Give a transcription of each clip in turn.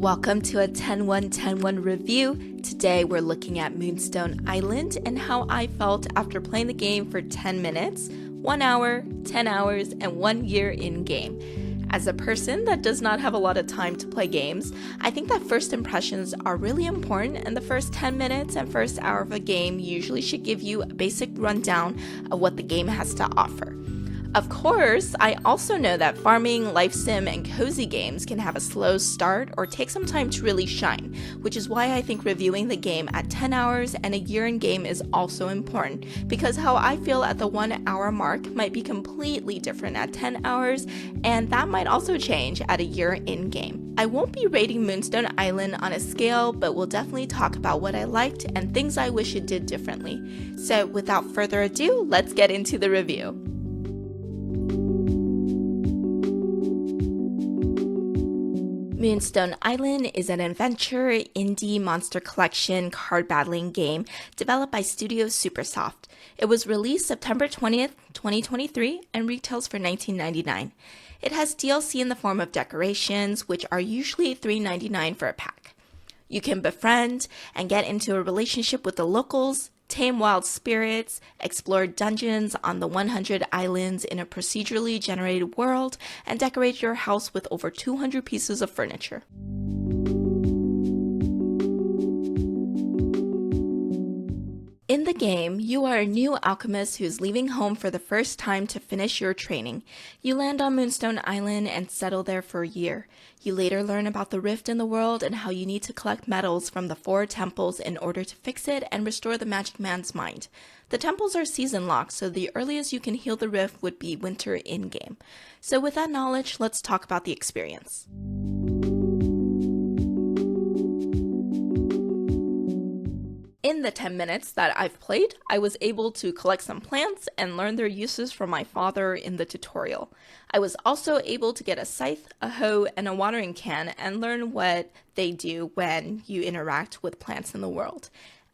Welcome to a 10-1-10-1 review. Today we're looking at Moonstone Island and how I felt after playing the game for 10 minutes, 1 hour, 10 hours, and 1 year in-game. As a person that does not have a lot of time to play games, I think that first impressions are really important, and the first 10 minutes and first hour of a game usually should give you a basic rundown of what the game has to offer. Of course, I also know that farming, life sim, and cozy games can have a slow start or take some time to really shine, which is why I think reviewing the game at 10 hours and a year in game is also important, because how I feel at the 1 hour mark might be completely different at 10 hours, and that might also change at a year in game. I won't be rating Moonstone Island on a scale, but we'll definitely talk about what I liked and things I wish it did differently. So without further ado, let's get into the review. Moonstone Island is an adventure indie monster collection card battling game developed by Studio Supersoft. It was released September 20th, 2023 and retails for $19.99. It has DLC in the form of decorations, which are usually $3.99 for a pack. You can befriend and get into a relationship with the locals, tame wild spirits, explore dungeons on the 100 islands in a procedurally generated world, and decorate your house with over 200 pieces of furniture. In the game, you are a new alchemist who's leaving home for the first time to finish your training. You land on Moonstone Island and settle there for a year. You later learn about the rift in the world and how you need to collect metals from the 4 temples in order to fix it and restore the magic man's mind. The temples are season locked, so the earliest you can heal the rift would be winter in-game. So with that knowledge, let's talk about the experience. In the 10 minutes that I've played, I was able to collect some plants and learn their uses from my father in the tutorial. I was also able to get a scythe, a hoe, and a watering can and learn what they do when you interact with plants in the world.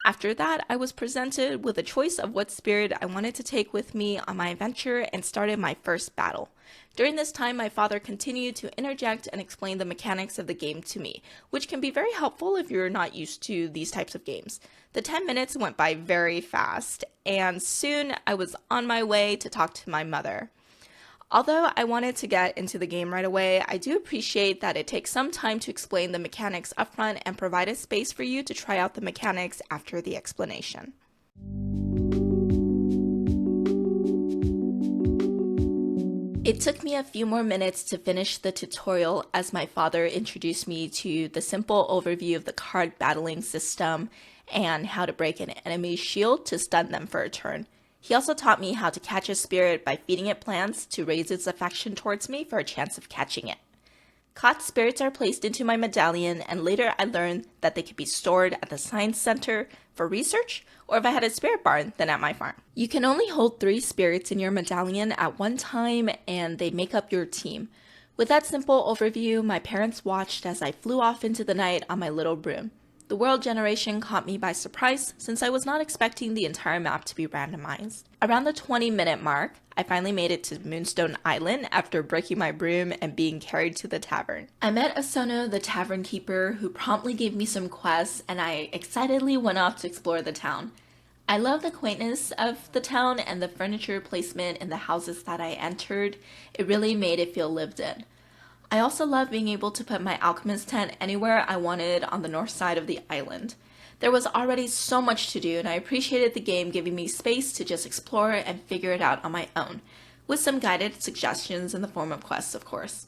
After that, I was presented with a choice of what spirit I wanted to take with me on my adventure and started my first battle. During this time, my father continued to interject and explain the mechanics of the game to me, which can be very helpful if you're not used to these types of games. The 10 minutes went by very fast, and soon I was on my way to talk to my mother. Although I wanted to get into the game right away, I do appreciate that it takes some time to explain the mechanics upfront and provide a space for you to try out the mechanics after the explanation. It took me a few more minutes to finish the tutorial as my father introduced me to the simple overview of the card battling system and how to break an enemy's shield to stun them for a turn. He also taught me how to catch a spirit by feeding it plants to raise its affection towards me for a chance of catching it. Caught spirits are placed into my medallion, and later I learned that they could be stored at the science center for research, or if I had a spirit barn, then at my farm. You can only hold 3 spirits in your medallion at one time, and they make up your team. With that simple overview, my parents watched as I flew off into the night on my little broom. The world generation caught me by surprise since I was not expecting the entire map to be randomized. Around the 20-minute mark, I finally made it to Moonstone Island after breaking my broom and being carried to the tavern. I met Asono, the tavern keeper, who promptly gave me some quests, and I excitedly went off to explore the town. I love the quaintness of the town and the furniture placement in the houses that I entered. It really made it feel lived in. I also love being able to put my alchemist tent anywhere I wanted on the north side of the island. There was already so much to do, and I appreciated the game giving me space to just explore and figure it out on my own, with some guided suggestions in the form of quests, of course.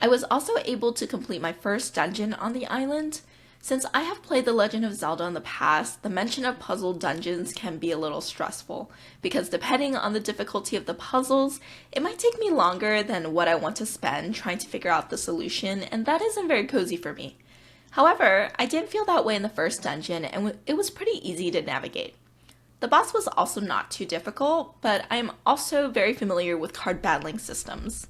I was also able to complete my first dungeon on the island. Since I have played The Legend of Zelda in the past, the mention of puzzle dungeons can be a little stressful, because depending on the difficulty of the puzzles, it might take me longer than what I want to spend trying to figure out the solution, and that isn't very cozy for me. However, I didn't feel that way in the first dungeon, and it was pretty easy to navigate. The boss was also not too difficult, but I am also very familiar with card battling systems.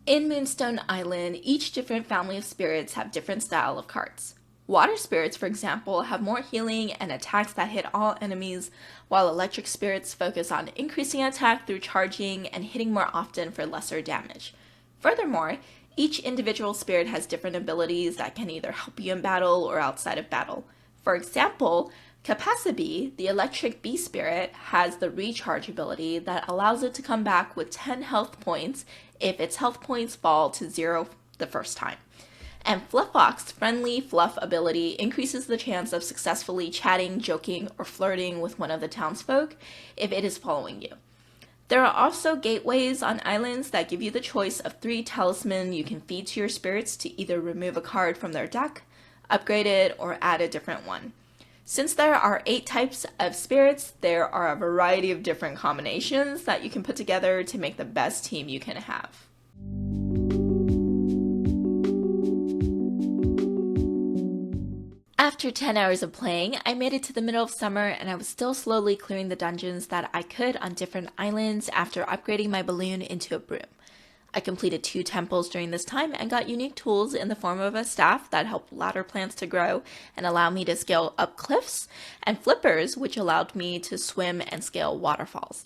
In Moonstone Island, each different family of spirits have different style of cards. Water spirits, for example, have more healing and attacks that hit all enemies, while electric spirits focus on increasing attack through charging and hitting more often for lesser damage. Furthermore, Each individual spirit has different abilities that can either help you in battle or outside of battle. For example, Capacibi, the electric bee spirit, has the recharge ability that allows it to come back with 10 health points if its health points fall to 0 the first time. And Fluffox's friendly fluff ability increases the chance of successfully chatting, joking, or flirting with one of the townsfolk if it is following you. There are also gateways on islands that give you the choice of 3 talisman you can feed to your spirits to either remove a card from their deck, upgrade it, or add a different one. Since there are 8 types of spirits, there are a variety of different combinations that you can put together to make the best team you can have. After 10 hours of playing, I made it to the middle of summer and I was still slowly clearing the dungeons that I could on different islands after upgrading my balloon into a broom. I completed 2 temples during this time and got unique tools in the form of a staff that helped ladder plants to grow and allow me to scale up cliffs, and flippers which allowed me to swim and scale waterfalls.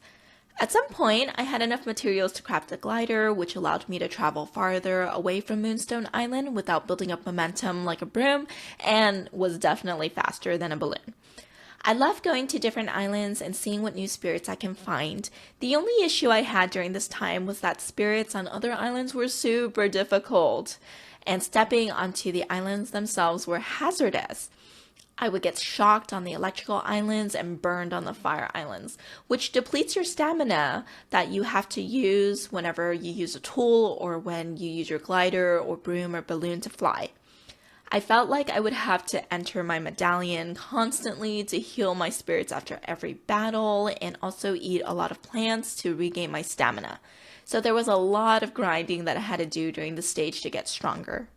At some point, I had enough materials to craft a glider, which allowed me to travel farther away from Moonstone Island without building up momentum like a broom, and was definitely faster than a balloon. I love going to different islands and seeing what new spirits I can find. The only issue I had during this time was that spirits on other islands were super difficult, and stepping onto the islands themselves were hazardous. I would get shocked on the electrical islands and burned on the fire islands, which depletes your stamina that you have to use whenever you use a tool or when you use your glider or broom or balloon to fly. I felt like I would have to enter my medallion constantly to heal my spirits after every battle and also eat a lot of plants to regain my stamina. So there was a lot of grinding that I had to do during the stage to get stronger.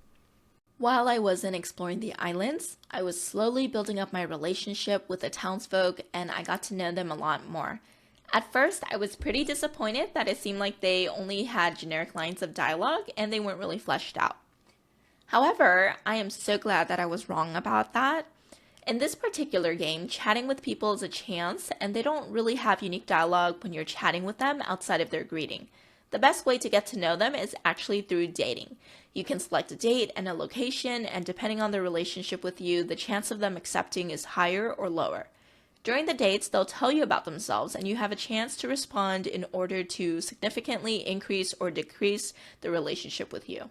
While I wasn't exploring the islands, I was slowly building up my relationship with the townsfolk and I got to know them a lot more. At first, I was pretty disappointed that it seemed like they only had generic lines of dialogue and they weren't really fleshed out. However, I am so glad that I was wrong about that. In this particular game, chatting with people is a chance, and they don't really have unique dialogue when you're chatting with them outside of their greeting. The best way to get to know them is actually through dating. You can select a date and a location, and depending on their relationship with you, the chance of them accepting is higher or lower. During the dates, they'll tell you about themselves, and you have a chance to respond in order to significantly increase or decrease the relationship with you.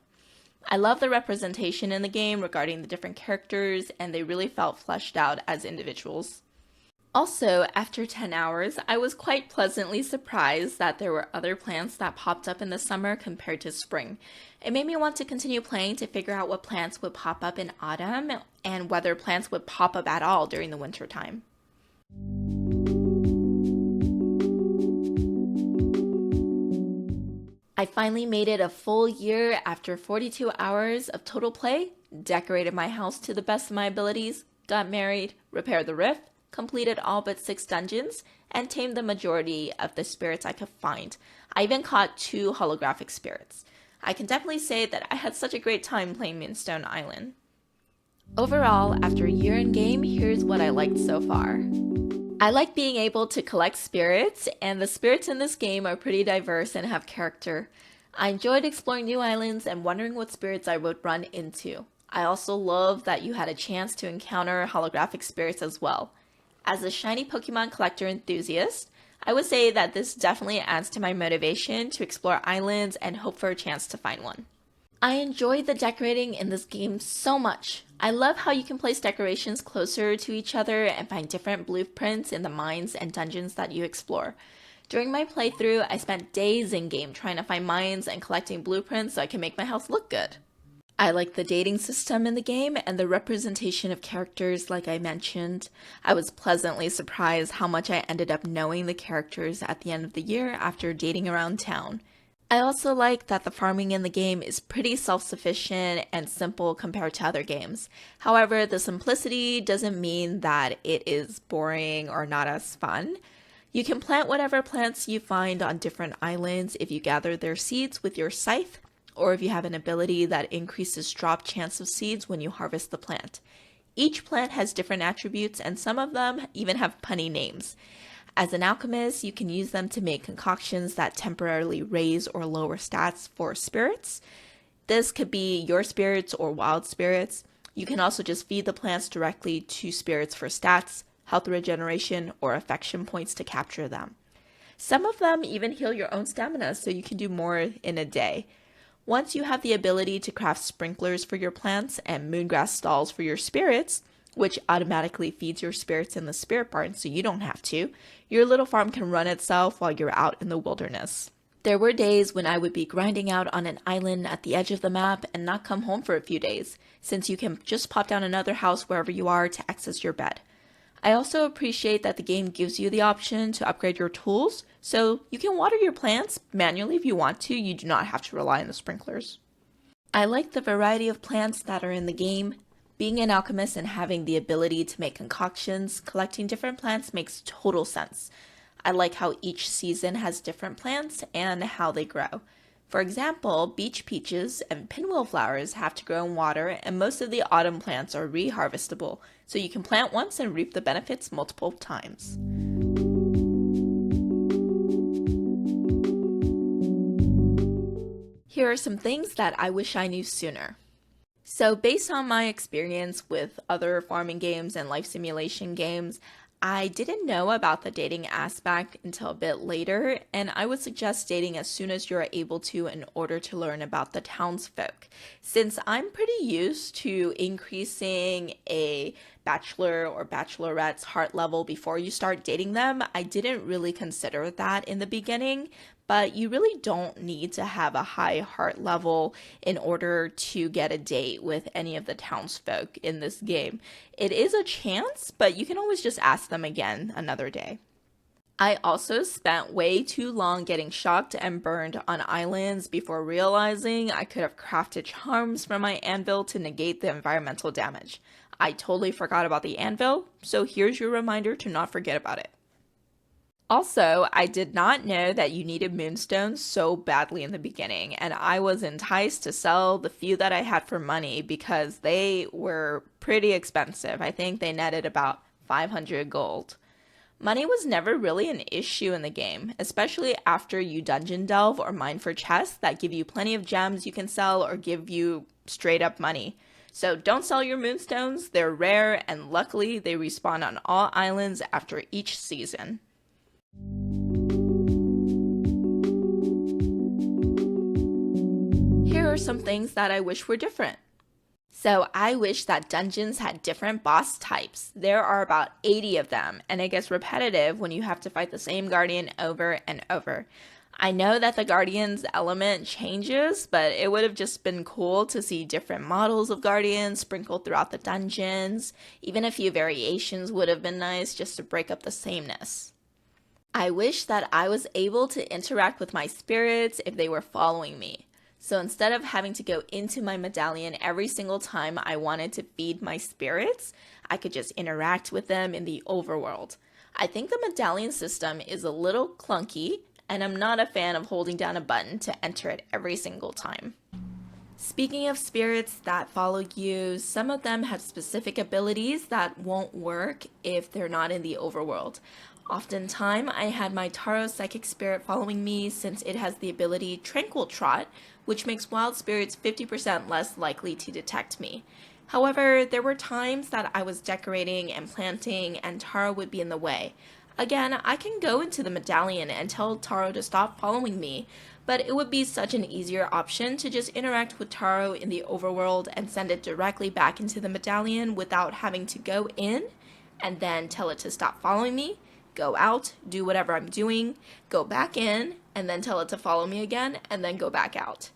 I love the representation in the game regarding the different characters, and they really felt fleshed out as individuals. Also, after 10 hours, I was quite pleasantly surprised that there were other plants that popped up in the summer compared to spring. It made me want to continue playing to figure out what plants would pop up in autumn and whether plants would pop up at all during the winter time. I finally made it a full year after 42 hours of total play, decorated my house to the best of my abilities, got married, repaired the rift, completed all but 6 dungeons, and tamed the majority of the spirits I could find. I even caught 2 holographic spirits. I can definitely say that I had such a great time playing Moonstone Island. Overall, after a year in game, here's what I liked so far. I like being able to collect spirits, and the spirits in this game are pretty diverse and have character. I enjoyed exploring new islands and wondering what spirits I would run into. I also love that you had a chance to encounter holographic spirits as well. As a shiny Pokemon collector enthusiast, I would say that this definitely adds to my motivation to explore islands and hope for a chance to find one. I enjoyed the decorating in this game so much. I love how you can place decorations closer to each other and find different blueprints in the mines and dungeons that you explore. During my playthrough, I spent days in game trying to find mines and collecting blueprints so I can make my house look good. I like the dating system in the game and the representation of characters like I mentioned. I was pleasantly surprised how much I ended up knowing the characters at the end of the year after dating around town. I also like that the farming in the game is pretty self-sufficient and simple compared to other games. However, the simplicity doesn't mean that it is boring or not as fun. You can plant whatever plants you find on different islands if you gather their seeds with your scythe, or if you have an ability that increases drop chance of seeds when you harvest the plant. Each plant has different attributes and some of them even have punny names. As an alchemist, you can use them to make concoctions that temporarily raise or lower stats for spirits. This could be your spirits or wild spirits. You can also just feed the plants directly to spirits for stats, health regeneration, or affection points to capture them. Some of them even heal your own stamina, so you can do more in a day. Once you have the ability to craft sprinklers for your plants and moongrass stalls for your spirits, which automatically feeds your spirits in the spirit barn so you don't have to, your little farm can run itself while you're out in the wilderness. There were days when I would be grinding out on an island at the edge of the map and not come home for a few days, since you can just pop down another house wherever you are to access your bed. I also appreciate that the game gives you the option to upgrade your tools, so you can water your plants manually if you want to. You do not have to rely on the sprinklers. I like the variety of plants that are in the game. Being an alchemist and having the ability to make concoctions, collecting different plants makes total sense. I like how each season has different plants and how they grow. For example, beach peaches and pinwheel flowers have to grow in water, and most of the autumn plants are reharvestable, so you can plant once and reap the benefits multiple times. Here are some things that I wish I knew sooner. So based on my experience with other farming games and life simulation games, I didn't know about the dating aspect until a bit later, and I would suggest dating as soon as you're able to in order to learn about the townsfolk. Since I'm pretty used to increasing a bachelor or bachelorette's heart level before you start dating them, I didn't really consider that in the beginning. But you really don't need to have a high heart level in order to get a date with any of the townsfolk in this game. It is a chance, but you can always just ask them again another day. I also spent way too long getting shocked and burned on islands before realizing I could have crafted charms from my anvil to negate the environmental damage. I totally forgot about the anvil, so here's your reminder to not forget about it. Also, I did not know that you needed Moonstone so badly in the beginning, and I was enticed to sell the few that I had for money because they were pretty expensive. I think they netted about 500 gold. Money was never really an issue in the game, especially after you dungeon delve or mine for chests that give you plenty of gems you can sell or give you straight up money. So don't sell your Moonstones, they're rare, and luckily they respawn on all islands after each season. Here are some things that I wish were different. So I wish that dungeons had different boss types. There are about 80 of them, and it gets repetitive when you have to fight the same guardian over and over. I know that the guardian's element changes, but it would have just been cool to see different models of guardians sprinkled throughout the dungeons. Even a few variations would have been nice just to break up the sameness. I wish that I was able to interact with my spirits if they were following me. So instead of having to go into my medallion every single time I wanted to feed my spirits, I could just interact with them in the overworld. I think the medallion system is a little clunky, and I'm not a fan of holding down a button to enter it every single time. Speaking of spirits that follow you, some of them have specific abilities that won't work if they're not in the overworld. Oftentimes, I had my Taro Psychic Spirit following me since it has the ability Tranquil Trot, which makes wild spirits 50% less likely to detect me. However, there were times that I was decorating and planting and Taro would be in the way. Again, I can go into the medallion and tell Taro to stop following me, but it would be such an easier option to just interact with Taro in the overworld and send it directly back into the medallion without having to go in and then tell it to stop following me, go out, do whatever I'm doing, go back in, and then tell it to follow me again, and then go back out.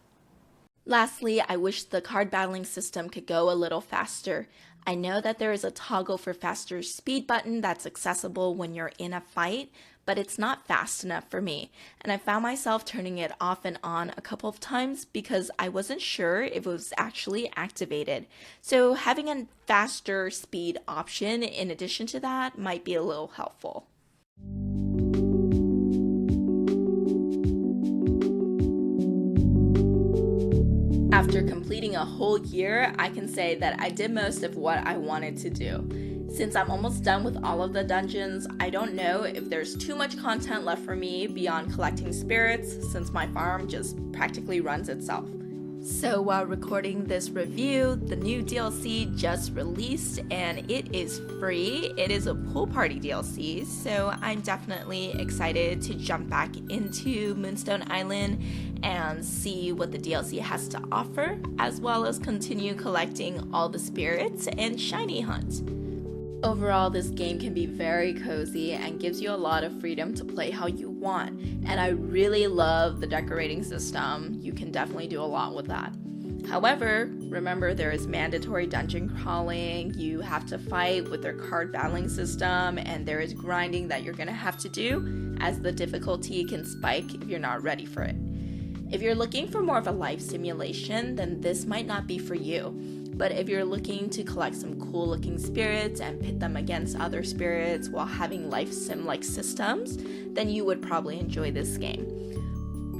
Lastly, I wish the card battling system could go a little faster. I know that there is a toggle for faster speed button that's accessible when you're in a fight, but it's not fast enough for me, and I found myself turning it off and on a couple of times because I wasn't sure if it was actually activated. So having a faster speed option in addition to that might be a little helpful. After completing a whole year, I can say that I did most of what I wanted to do. Since I'm almost done with all of the dungeons, I don't know if there's too much content left for me beyond collecting spirits, since my farm just practically runs itself. So while recording this review, the new DLC just released and it is free. It is a pool party DLC, so I'm definitely excited to jump back into Moonstone Island and see what the DLC has to offer, as well as continue collecting all the spirits and shiny hunt. Overall, this game can be very cozy and gives you a lot of freedom to play how you want. And I really love the decorating system. You can definitely do a lot with that. However, remember there is mandatory dungeon crawling, you have to fight with their card battling system, and there is grinding that you're going to have to do, as the difficulty can spike if you're not ready for it. If you're looking for more of a life simulation, then this might not be for you. But if you're looking to collect some cool looking spirits and pit them against other spirits while having life sim-like systems, then you would probably enjoy this game.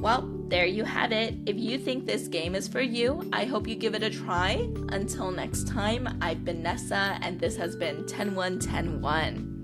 Well, there you have it. If you think this game is for you, I hope you give it a try. Until next time, I've been Nessa, and this has been 10110-1.